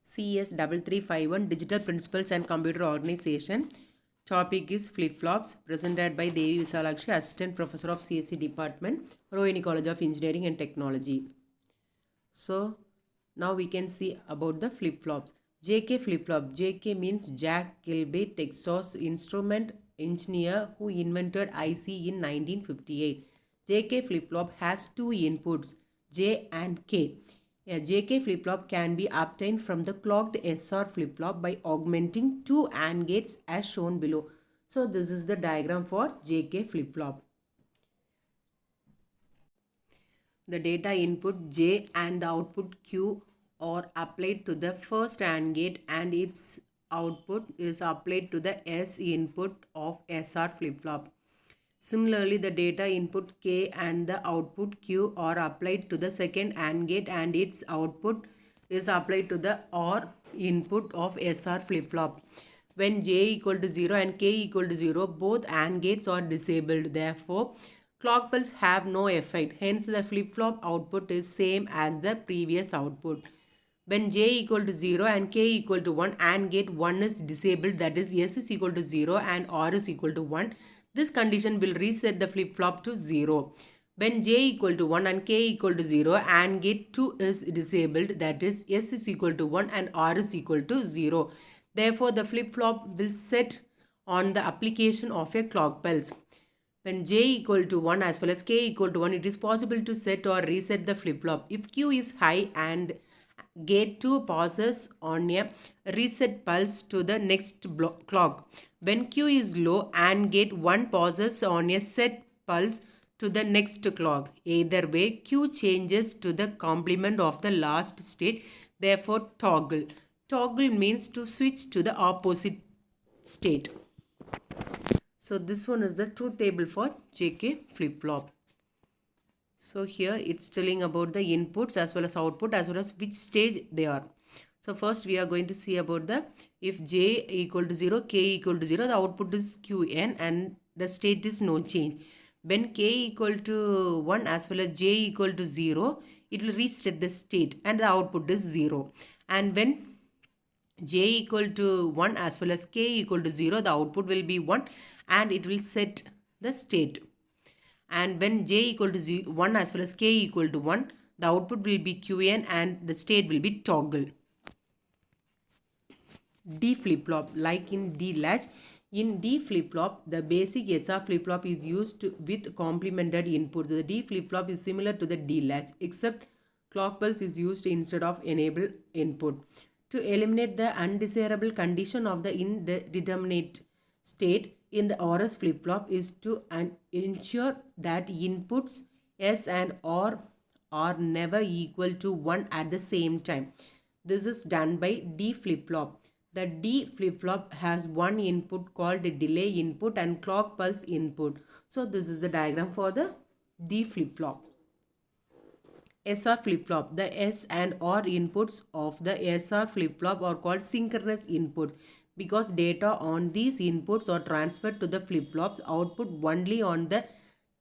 CS3351 Digital Principles and Computer Organization. Topic is Flipflops, presented by Devi Visalakshi, Assistant Professor of CSC Department, Rohini College of Engineering and Technology. So, now we can see about the flip-flops. JK flip-flop. JK means Jack Kilby, Texas instrument engineer who invented IC in 1958. JK flip-flop has two inputs, J and K. A JK flip-flop can be obtained from the clocked SR flip-flop by augmenting two AND gates as shown below. So this is the diagram for JK flip-flop. The data input J and the output Q are applied to the first AND gate and its output is applied to the S input of SR flip-flop. Similarly, the data input K and the output Q are applied to the second AND gate and its output is applied to the OR input of SR flip-flop. When J equal to 0 and K equal to 0, both AND gates are disabled. Therefore, clock pulse have no effect. Hence, the flip-flop output is same as the previous output. When J equal to 0 and K equal to 1, AND gate 1 is disabled, that is S is equal to 0 and R is equal to 1. This condition will reset the flip-flop to 0. When J equal to 1 and K equal to 0, AND gate 2 is disabled, that is S is equal to 1 and R is equal to 0. Therefore, the flip-flop will set on the application of a clock pulse. When J equal to 1 as well as K equal to 1, it is possible to set or reset the flip-flop. If Q is high and gate 2 passes on a reset pulse to the next clock. When Q is low and gate 1 passes on a set pulse to the next clock. Either way, Q changes to the complement of the last state. Therefore, toggle. Toggle means to switch to the opposite state. So this one is the truth table for JK flip-flop. So here it's telling about the inputs as well as output as well as which stage they are. So first we are going to see about the if J equal to 0, K equal to 0, the output is Qn and the state is no change. When K equal to 1 as well as J equal to 0, it will reset the state and the output is 0. And when J equal to 1 as well as K equal to 0, the output will be 1 and it will set the state. And when J equal to 1 as well as K equal to 1, the output will be Qn and the state will be toggle. D flip-flop, like in D latch. In D flip-flop, the basic SR flip-flop is used with complemented inputs. The D flip-flop is similar to the D latch except clock pulse is used instead of enable input. To eliminate the undesirable condition of the indeterminate state in the RS flip-flop is to ensure that inputs S and R are never equal to 1 at the same time. This is done by D flip-flop. The D flip-flop has one input called the delay input and clock pulse input. So this is the diagram for the D flip-flop. SR flip-flop. The S and R inputs of the SR flip-flop are called synchronous inputs because data on these inputs are transferred to the flip-flop's output only on the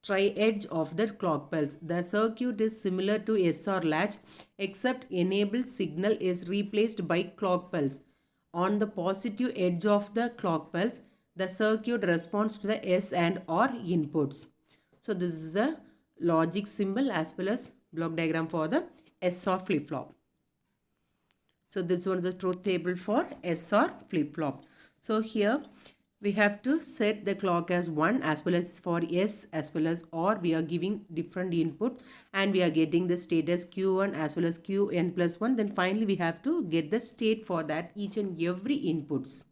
tri-edge of the clock pulse. The circuit is similar to SR latch except enable signal is replaced by clock pulse. On the positive edge of the clock pulse, the circuit responds to the S and R inputs. So this is a logic symbol as well as block diagram for the SR flip-flop. So this one is the truth table for SR flip-flop. So here we have to set the clock as 1 as well as for S as well as R we are giving different input and we are getting the state as Q1 as well as Qn plus 1. Then finally we have to get the state for that each and every inputs.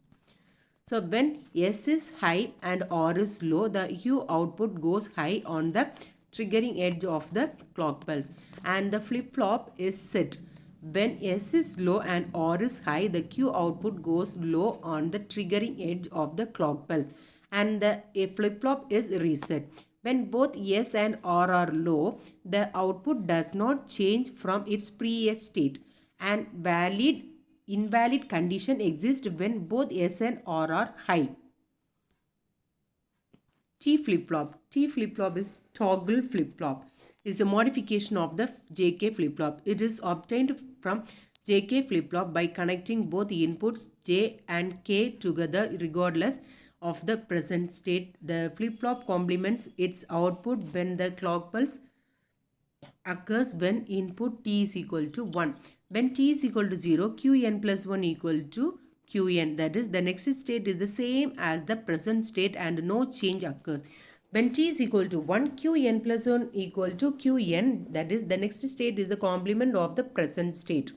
So when S is high and R is low, the Q output goes high on the triggering edge of the clock pulse and the flip-flop is set. When S is low and R is high, the Q output goes low on the triggering edge of the clock pulse and the flip-flop is reset. When both S and R are low, the output does not change from its previous state and invalid condition exists when both S and R are high. T flip-flop. T flip-flop is toggle flip-flop. Is a modification of the JK flip-flop. It is obtained from JK flip-flop by connecting both inputs J and K together regardless of the present state. The flip-flop complements its output when the clock pulse occurs when input t is equal to 1. When t is equal to 0, qn plus 1 equal to qn. That is, the next state is the same as the present state and no change occurs. When t is equal to 1, qn plus 1 equal to qn. That is, the next state is the complement of the present state.